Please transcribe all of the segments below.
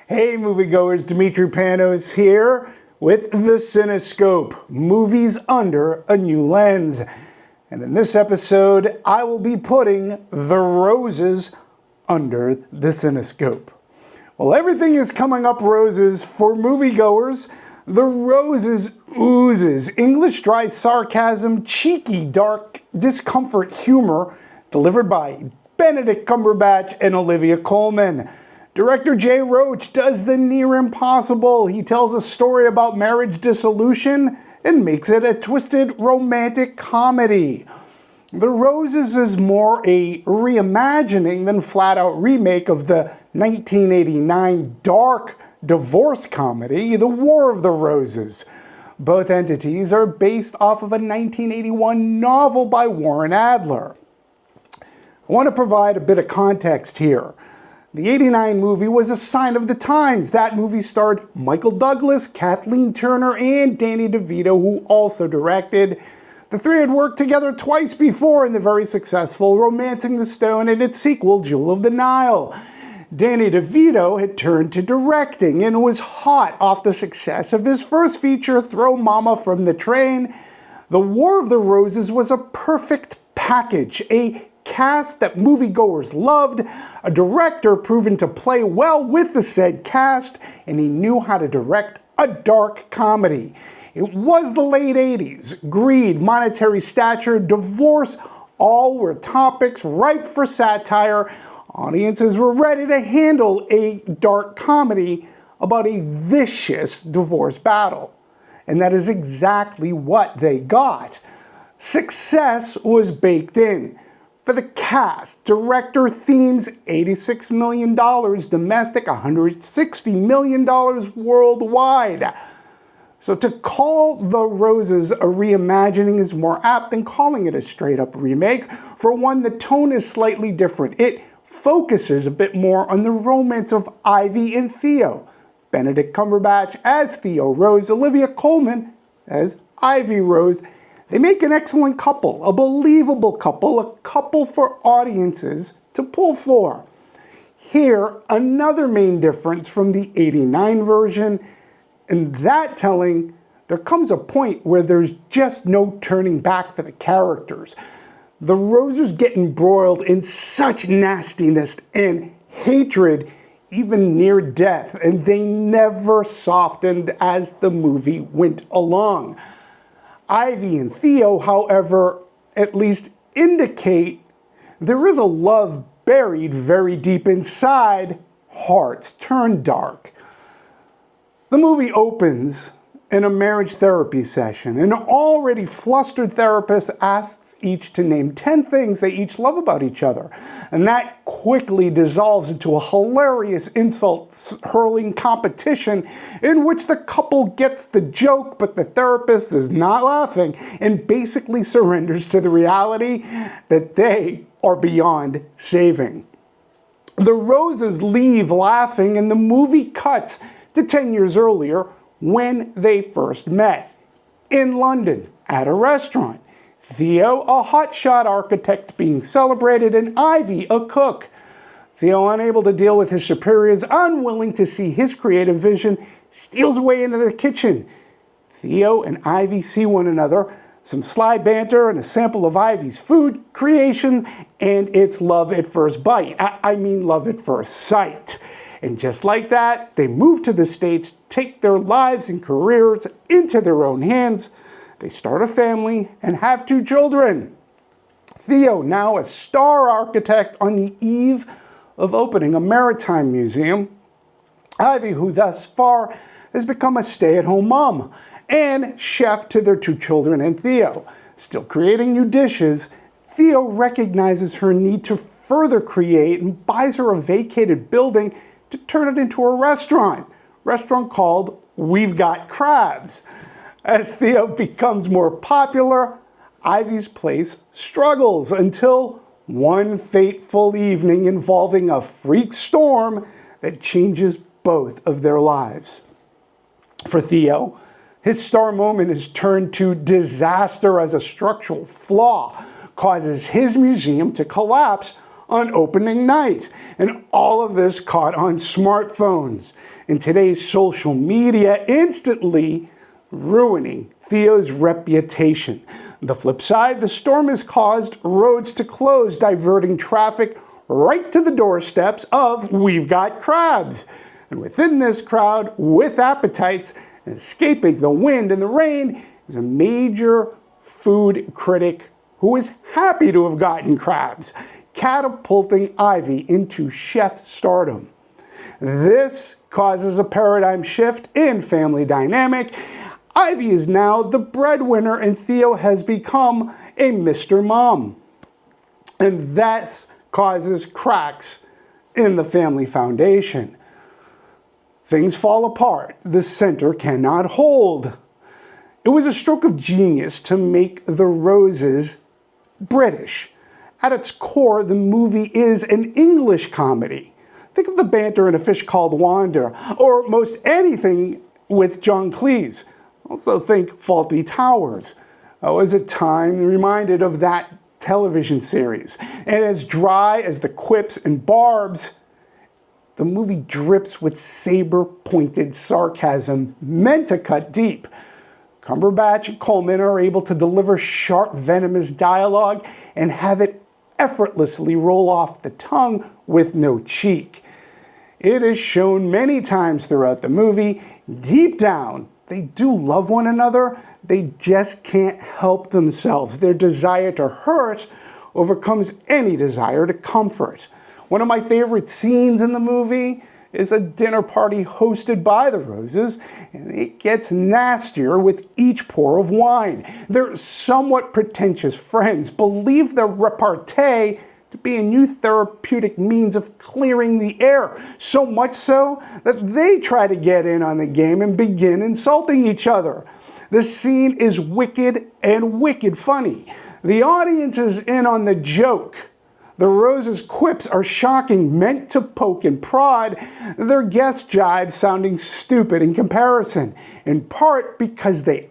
Hey moviegoers, Dimitri Panos here with the Cinescope, movies under a new lens. And in this episode, I will be putting the roses under the Cinescope. Well, everything is coming up roses for moviegoers. The roses oozes English dry sarcasm, cheeky, dark discomfort humor, delivered by Benedict Cumberbatch and Olivia Colman. Director Jay Roach does the near impossible. He tells a story about marriage dissolution and makes it a twisted romantic comedy. The Roses is more a reimagining than flat-out remake of the 1989 dark divorce comedy, The War of the Roses. Both entities are based off of a 1981 novel by Warren Adler. I want to provide a bit of context here. The '89 movie was a sign of the times. That movie starred Michael Douglas, Kathleen Turner, and Danny DeVito, who also directed. The three had worked together twice before in the very successful Romancing the Stone and its sequel, Jewel of the Nile. Danny DeVito had turned to directing and was hot off the success of his first feature, Throw Mama from the Train. The War of the Roses was a perfect package, a cast that moviegoers loved, a director proven to play well with the said cast, and he knew how to direct a dark comedy. It was the late 80s. Greed, monetary stature, divorce, all were topics ripe for satire. Audiences were ready to handle a dark comedy about a vicious divorce battle. And that is exactly what they got. Success was baked in. For the cast, director themes $86 million domestic, $160 million worldwide. So to call The Roses a reimagining is more apt than calling it a straight-up remake. For one, the tone is slightly different. It focuses a bit more on the romance of Ivy and Theo. Benedict Cumberbatch as Theo Rose, Olivia Colman as Ivy Rose. They make an excellent couple, a believable couple, a couple for audiences to pull for. Here, another main difference from the '89 version, in that telling, there comes a point where there's just no turning back for the characters. The Roses get embroiled in such nastiness and hatred, even near death, and they never softened as the movie went along. Ivy and Theo, however, at least indicate there is a love buried very deep inside. Hearts turn dark. The movie opens in a marriage therapy session. An already flustered therapist asks each to name 10 things they each love about each other. And that quickly dissolves into a hilarious insult-hurling competition in which the couple gets the joke, but the therapist is not laughing and basically surrenders to the reality that they are beyond saving. The Roses leave laughing and the movie cuts to 10 years earlier, when they first met, in London, at a restaurant. Theo, a hotshot architect being celebrated, and Ivy, a cook. Theo, unable to deal with his superiors, unwilling to see his creative vision, steals away into the kitchen. Theo and Ivy see one another, some sly banter, and a sample of Ivy's food creation, and it's love at first bite. I mean love at first sight. And just like that, they move to the States, take their lives and careers into their own hands. They start a family and have 2 children. Theo, now a star architect on the eve of opening a maritime museum. Ivy, who thus far has become a stay-at-home mom and chef to their 2 children and Theo. Still creating new dishes, Theo recognizes her need to further create and buys her a vacated building to turn it into a restaurant called We've Got Crabs. As Theo becomes more popular, Ivy's place struggles until one fateful evening involving a freak storm that changes both of their lives. For Theo, his star moment is turned to disaster as a structural flaw causes his museum to collapse on opening night. And all of this caught on smartphones. And today's social media instantly ruining Theo's reputation. The flip side, the storm has caused roads to close, diverting traffic right to the doorsteps of We've Got Crabs. And within this crowd, with appetites, escaping the wind and the rain, is a major food critic who is happy to have gotten crabs, catapulting Ivy into chef stardom. This causes a paradigm shift in family dynamic. Ivy is now the breadwinner and Theo has become a Mr. Mom. And that causes cracks in the family foundation. Things fall apart. The center cannot hold. It was a stroke of genius to make the Roses British. At its core, the movie is an English comedy. Think of the banter in A Fish Called Wanda, or most anything with John Cleese. Also think Fawlty Towers. I was at time reminded of that television series. And as dry as the quips and barbs, the movie drips with saber-pointed sarcasm meant to cut deep. Cumberbatch and Coleman are able to deliver sharp, venomous dialogue and have it effortlessly roll off the tongue with no cheek. It is shown many times throughout the movie, deep down, they do love one another, they just can't help themselves. Their desire to hurt overcomes any desire to comfort. One of my favorite scenes in the movie is a dinner party hosted by the Roses, and it gets nastier with each pour of wine. Their somewhat pretentious friends believe their repartee to be a new therapeutic means of clearing the air, so much so that they try to get in on the game and begin insulting each other. The scene is wicked and wicked funny. The audience is in on the joke. The Roses' quips are shocking, meant to poke and prod, their guest jibes sounding stupid in comparison, in part because they're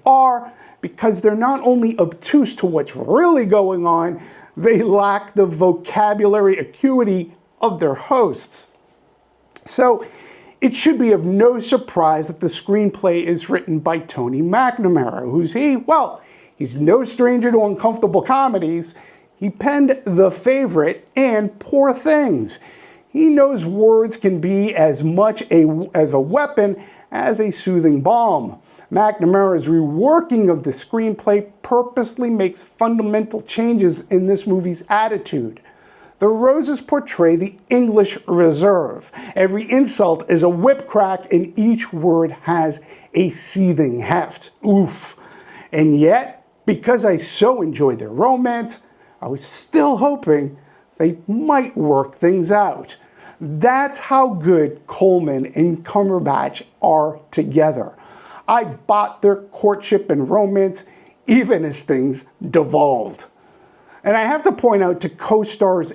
not only obtuse to what's really going on, they lack the vocabulary acuity of their hosts. So it should be of no surprise that the screenplay is written by Tony McNamara. Who's he? Well, he's no stranger to uncomfortable comedies. He penned The Favorite and Poor Things. He knows words can be as much as a weapon as a soothing balm. McNamara's reworking of the screenplay purposely makes fundamental changes in this movie's attitude. The Roses portray the English reserve. Every insult is a whip crack and each word has a seething heft. Oof. And yet, because I so enjoyed their romance, I was still hoping they might work things out. That's how good Coleman and Cumberbatch are together. I bought their courtship and romance even as things devolved. And I have to point out to co-stars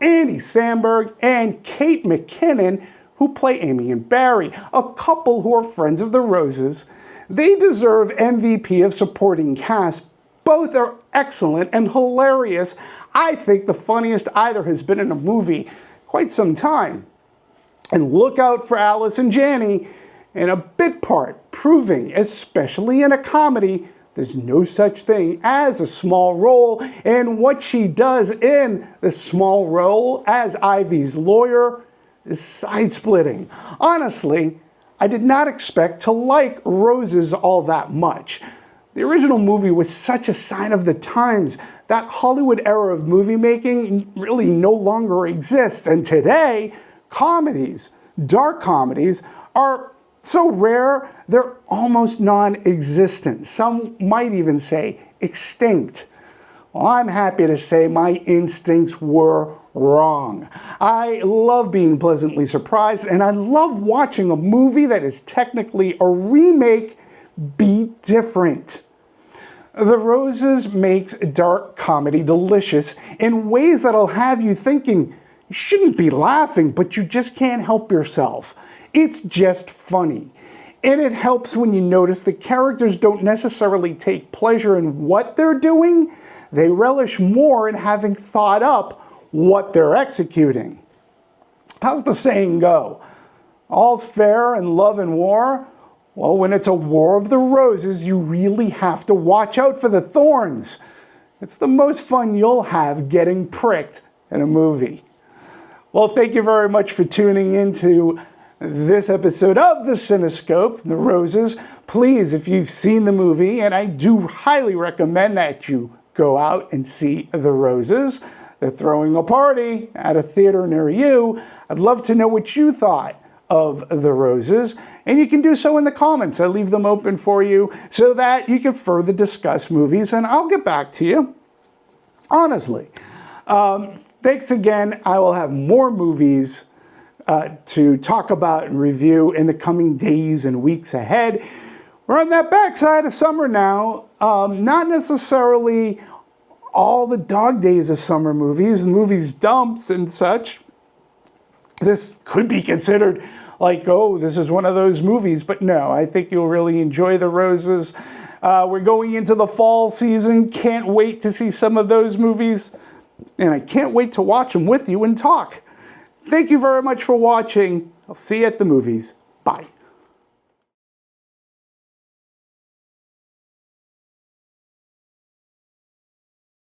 Andy Samberg and Kate McKinnon, who play Amy and Barry, a couple who are friends of the Roses. They deserve MVP of supporting cast. Both are excellent and hilarious. I think the funniest either has been in a movie quite some time. And look out for Allison Janney in a bit part, proving, especially in a comedy, there's no such thing as a small role, and what she does in the small role as Ivy's lawyer is side-splitting. Honestly, I did not expect to like Roses all that much. The original movie was such a sign of the times. That Hollywood era of movie making really no longer exists, and today, comedies, dark comedies, are so rare, they're almost non-existent. Some might even say extinct. Well, I'm happy to say my instincts were wrong. I love being pleasantly surprised, and I love watching a movie that is technically a remake be different. The Roses makes dark comedy delicious in ways that'll have you thinking, you shouldn't be laughing, but you just can't help yourself. It's just funny. And it helps when you notice the characters don't necessarily take pleasure in what they're doing. They relish more in having thought up what they're executing. How's the saying go? All's fair in love and war. Well, when it's a war of the roses, you really have to watch out for the thorns. It's the most fun you'll have getting pricked in a movie. Well, thank you very much for tuning into this episode of the Cinescope, The Roses. Please, if you've seen the movie, and I do highly recommend that you go out and see The Roses. They're throwing a party at a theater near you. I'd love to know what you thought of The Roses, and you can do so in the comments. I leave them open for you so that you can further discuss movies, and I'll get back to you, honestly. Thanks again. I will have more movies to talk about and review in the coming days and weeks ahead. We're on that backside of summer now. Not necessarily all the dog days of summer movies dumps and such. This could be considered like, oh, this is one of those movies, but no, I think you'll really enjoy The Roses. We're going into the fall season. Can't wait to see some of those movies, and I can't wait to watch them with you and talk. Thank you very much for watching. I'll see you at the movies. Bye.